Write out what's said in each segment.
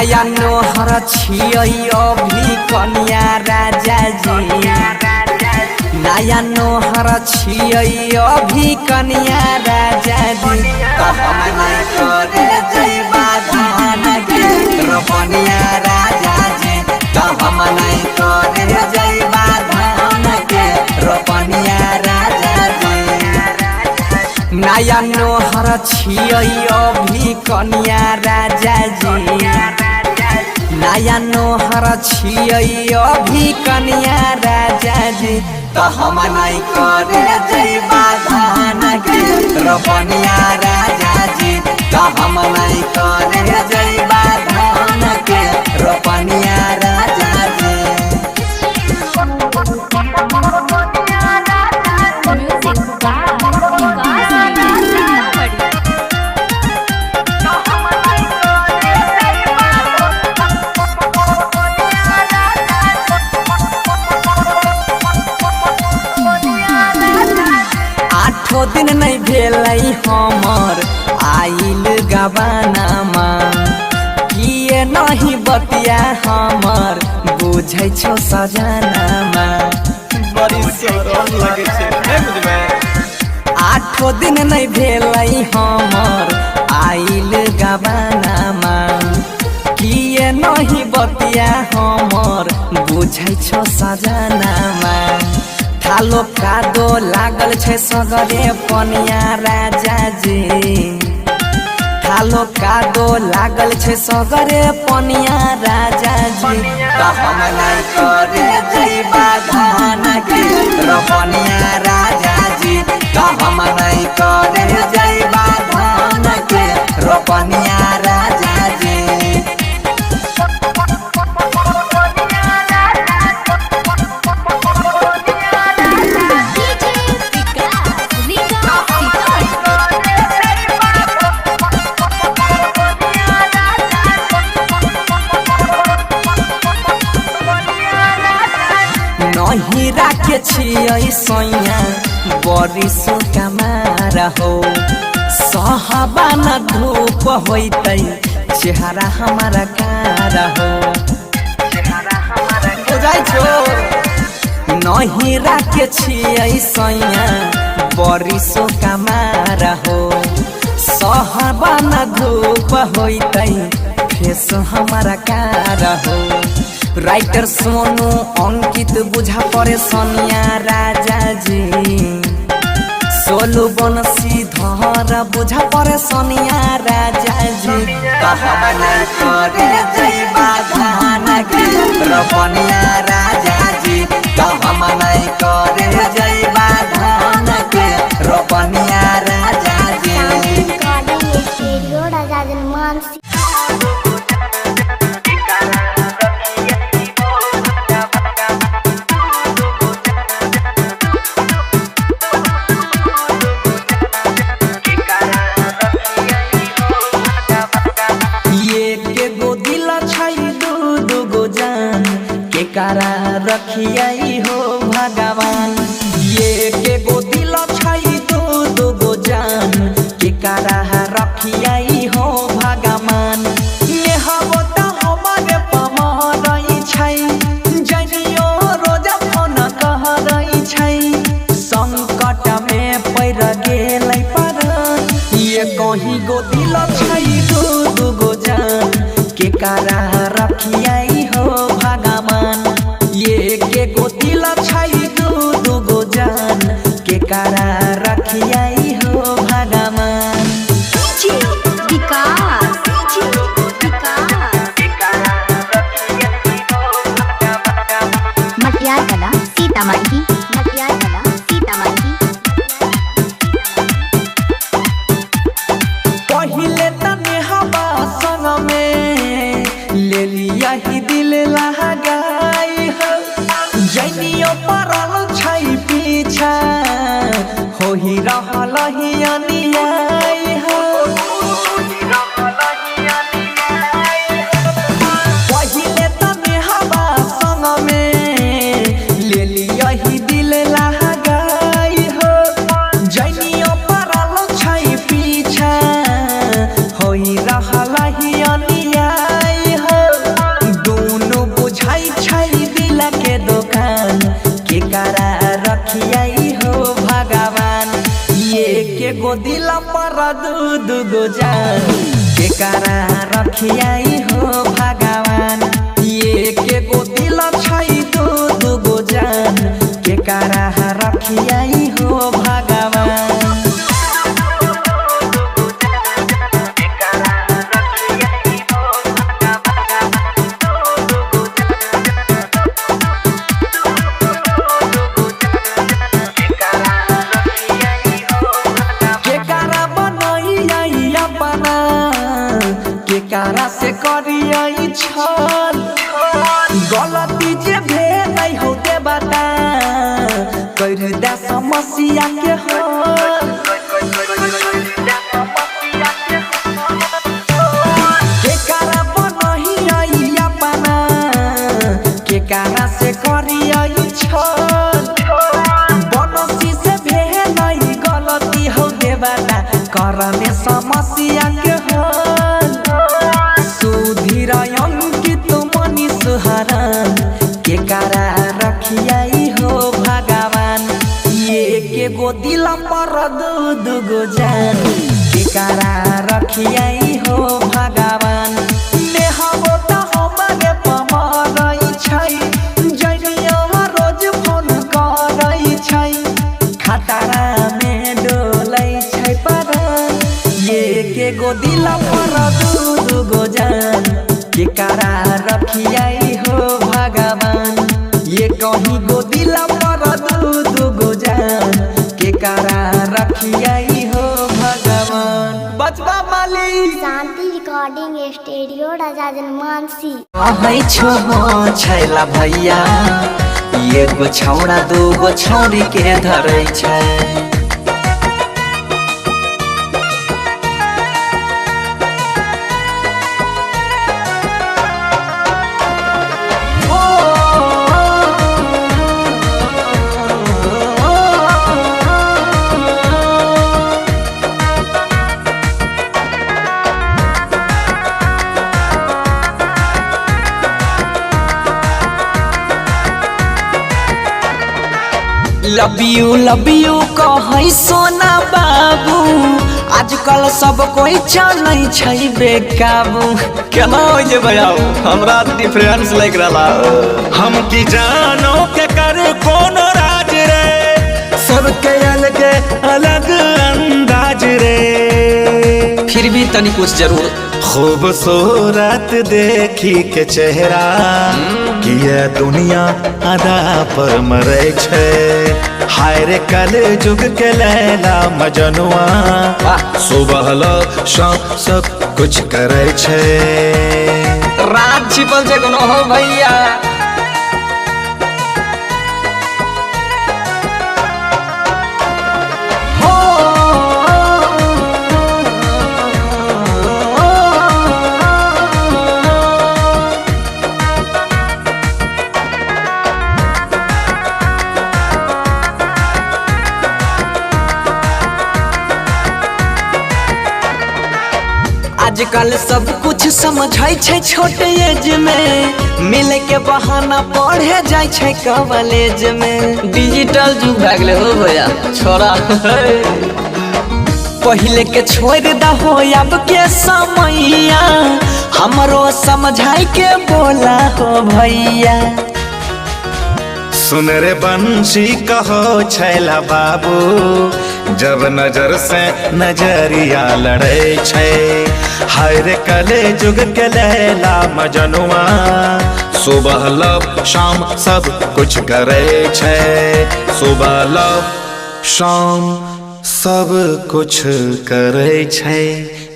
नया नोहर छियै अभी कन्या राजा जी नया नोहर छियै अभी कन्या राजा जी तो हम नहीं करे जइबा धान के रोपनिया राजा जी तो हम नहीं करे जइबा धान के रोपनिया राजा जी नया नोहर छियै अभी कन्या राजा जी नया नोहर छियै अभी कन्या राजा जी तो हम नहीं करे जइबा धान के रोपनिया राजा जी तो हम नहीं करे जइबा धान के रोपनिया राजा जी दिन नहीं भेल हमर आइल गवानामा किए नहीं बतिया हमर बुझै छौ सजनामा बड़ी शरम लगे छे 8 दिन नहीं भेल हमर आइल गवानामा किए नहीं बतिया हमर बुझै छौ सजनामा थालो कादो लागल छे सगरे पनिया राजा जी थालो कादो लागल छे सगरे पनिया राजा जी तो हम नहीं करे जइबा धान के रोपनिया राजा जी तो हम नहीं करे जइबा धान के रोपनिया राजा जी हीरा के छियै सैया बरिस कमारा हो सहबा न धूप होइतै चेहरा हमारा कारा हो बुझाइ छो नहीरा के छियै सैया बरिस कमारा हो सहबा न धूप होइतै फेस हमारा कारा हो राइटर सोनू अंकित बुझा पड़े सोनिया राजा जी सोलू बंसी धर बुझा पड़े सोनिया राजा जी तो हम नहीं करे जइबा धान के रोपनिया राजा जी तो हम नहीं करे जइबा धान के रोपनिया राजा जी कारा रखियाई हो भगवान ये के गो दिल छई दो गो जान के कारा रखियाई हो भगवान ये हबो त हमरे पमरई छई जनियो रोज फोन कह रही छई संकट में पैर गेलै पर ये कहीं गो दिल छई दो गो जान के कारा रखियाई हो भगवान ये के गो दिल छई दो गो जान के कारा रखियाई हो भगवान मटियार कला सीतामढ़ी पहिले तने हवा संग में ले लिया ही दिल लगाई हो जइनियो परल छई पीछा हो ही रहल ही अनियाई हो पहिले तने हवा संग में ले लिया ही दिल लगाई हो जइनियो परल छई पीछा हो ही रहल ही अनियाई हो गो दिल पर दू गो जान के करा रखियाई हो भगवान। एक गो दिल छै दू गो जान के करा रखियाई हो भगवान। केकरा से करियई छल गलती जे भेल हो दे बता कर दे समस्या के हल। केकरा बनहियई अपना केकरा से करियई छल बनसी से भेल गलती हो दे बता करने समस्या के हल। के करा रखियाई हो भगवान। एक गो दिल पर दू गो जान के करा रखियाई हो भगवान। नेहबो त हमरे पमरई छै जइयो रोज फोन करई छै खतरा में डोलै छै परान। एक गो दिल पर दू गो जान के करा रखियाई हो भगवान। ये कहीं गो दिल पर दू गो जान के करा रखियाई हो भगवान। बचवा माली शांति रिकॉर्डिंग स्टूडियो राजा जनमानसी आहै छो छैला भैया एगो छौड़ा दू गो छौरी के धरै छै। लव यू कहै सोना बाबू आजकल सब कोई चलै छै बेकाबू। केना हो जे भैया हमरा डिफरेंस लग रहा हम की जानो के कर कौन राज रे सबके अलग अलग अंदाज रे फिर भी तनी कुछ जरूर खूबसूरत देखी के चेहरा किया दुनिया अदा पर मरे छे। हाय रे कल जुग के लैला मजनुआ सुबह लो शाम सब कुछ करे छे। रात छिपल छै कोनो हो भैया आजकल सब कुछ समझै छै छोटे एज में मिले के बहाना पढ़े जाय छै कॉलेज में। डिजिटल जुग भए गेलै हो भैया छोरा पहले के छोड़ दहो अब के समैया हमरो समझाई के बोला हो भैया। सुन रे बंशी कहो छैला बाबू जब नजर से नजरिया लड़े छे। हाय रे कले जुग के लैला मजनुआ सुबह लव शाम सब कुछ करे छे। सुबह लव शाम सब कुछ करे छे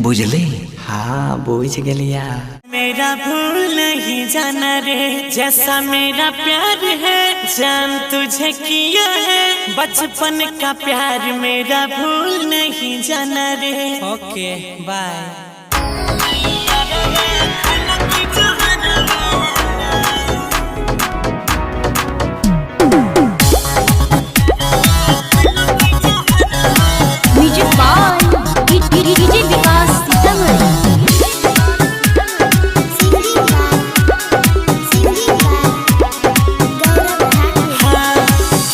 बुझली। हाँ बुझ गेलिया। मेरा भूल नहीं जाना रे जैसा मेरा प्यार है जान तुझे किया है बचपन का प्यार मेरा भूल नहीं जाना रे। ओके बाय। म्यूजिक बाय डीजे विकास सीतामढ़ी।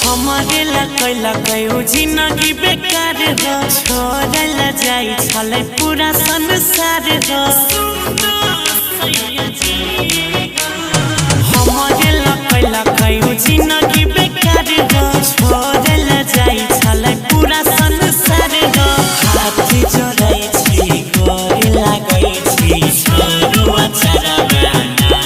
हमारे लगो जिंदगी बेकार हो छोड़ छले पूरा संसार हो हमारे लकै लकै जिंदगी बेकार हो छोड़ल जाई छले पूरा संसार हो हाथ जोड़ै छी गोर लागै छी छोरुआ चरवाना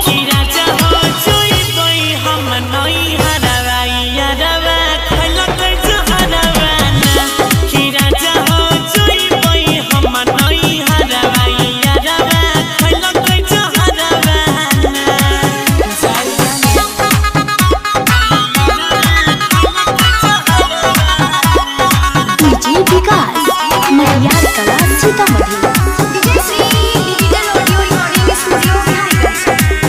की राजा हो जोइबै हम नई हरवाई यारवा खलकै जहरवाना की राजा हो जोइबै हम नई हरवाई यारवा खलकै जहरवाना DJ Vikas Matiyar Kala Sitamarhi. Digital audio recording studio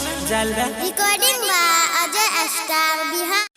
recording by Ajay star Bihar.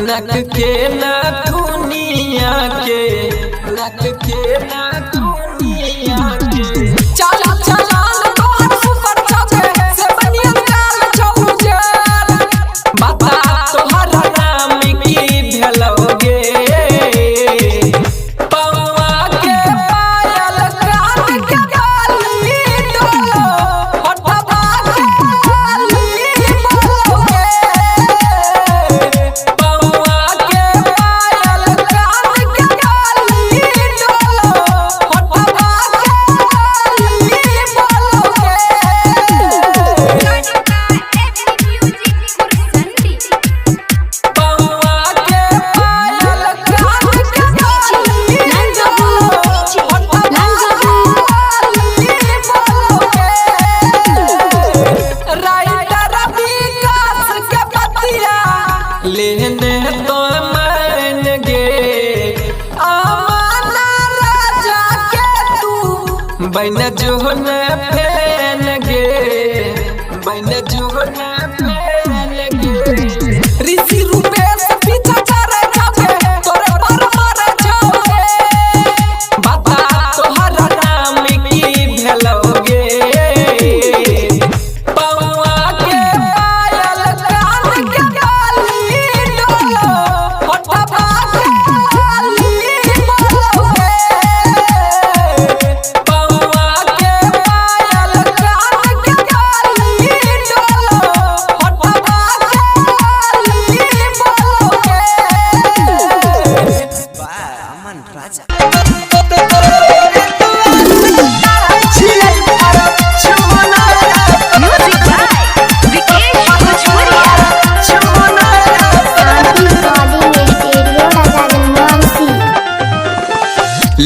नक के न दुनिया के नक के न दुनिया के चला चला तोहर सुपर छके से बनिया काल चौजर बता तोहर नाम की भेलोगे पौआ के पायल कान के बाली डोलो हटवा के बाली बोलोगे पौआ के पायल कान के बाली डोलो लेने तो मान गे आमाना राजा के तू बन जोहन फैन गे बन जोहन फैन गे ऋषि रूपेश पीछा करे जाबे तोरे पर मारे जाबे बता तोहरा नाम की भेलोगे पौआ के पायल कान के बाली डोलो होठबा के लाली बोलोगे पौआ के पायल कान के बाली डोलो होठबा के लाली बोलोगे अमन राजा म्यूजिक बाय विकेश भोजपुरिया। रिकॉर्डिंग स्टूडियो राजा जनमानसी।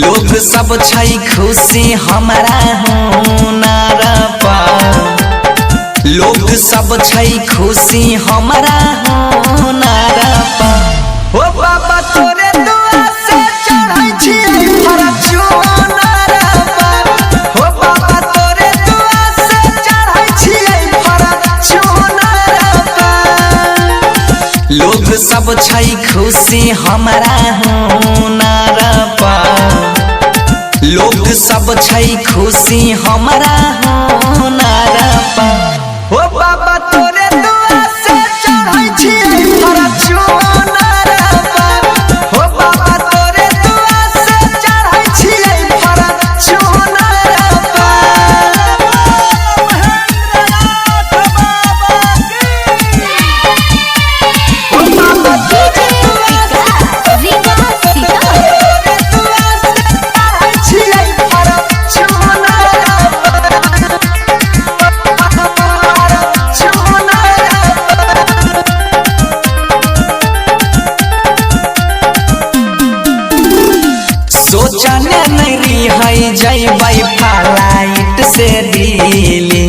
लोग सब छै खुशी हमारा हुनर पर लोग सब छै खुशी हमारा हुनर पर ओ बाबा तोरे दुआ से चढ़ै छी फॉर्च्यूनर पर ओ बाबा तोरे दुआ से चढ़ै छी फॉर्च्यूनर पर लोग सब छै खुशी हमारा हुनर पर लोग सब छै खुशी हमारा हुनर पर ओ बाबा तोरे दुआ से चढ़ै छी फॉर्च्यूनर पर ओ बाबा तोरे दुआ से चढ़ै छी फॉर्च्यूनर सोचने नहीं रही जैबै फ्लाइट से दिल्ली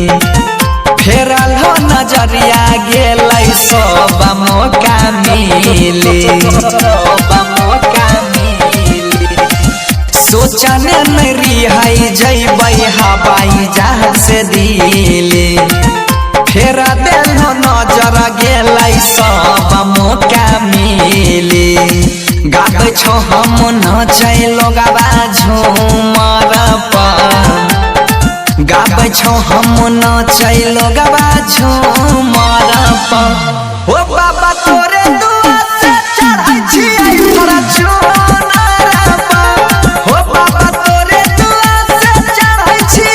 फेरल हो नजरिया गेलै सब मौका मिली सोचने नहीं रही जैबै हवाई जहाज से दिल्ली फेरा देल हो नजर गेलै सब मौका मिली गाबै छो हम नाचै लोगबा झूमर पर गाबै छो हम नाचै लोगबा झूमर पर ओ बाबा तोरे दुआ से चढ़ै छी फॉर्च्यूनर पर ओ बाबा तोरे दुआ से चढ़ै छी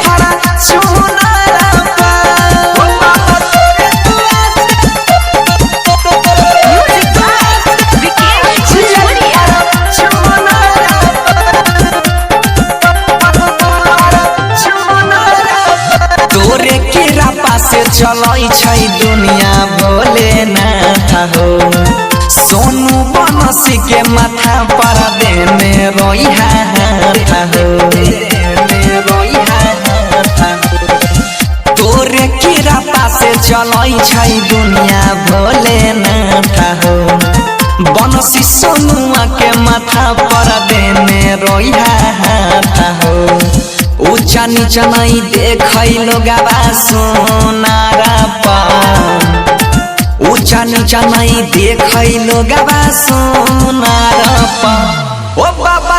फॉर्च्यूनर पर ओ बाबा तोरे दुआ म्यूजिक बाय विकेश भोजपुरिया। तोरे किरापा से चलै छै दुनिया भोलेनाथ हो सोनू बनसी के माथा पर देने रोइहा हाथ हो तोरे किरापा से चलै छै दुनिया भोलेनाथ हो बनसी सोनुआ के माथा पर देने रोइहा हाथ हो ऊंचा नीचा नहीं देखै लोगबा सोनार पर ऊंचा नीचा नहीं देखै लोगबा सोनार पर ओ बाबा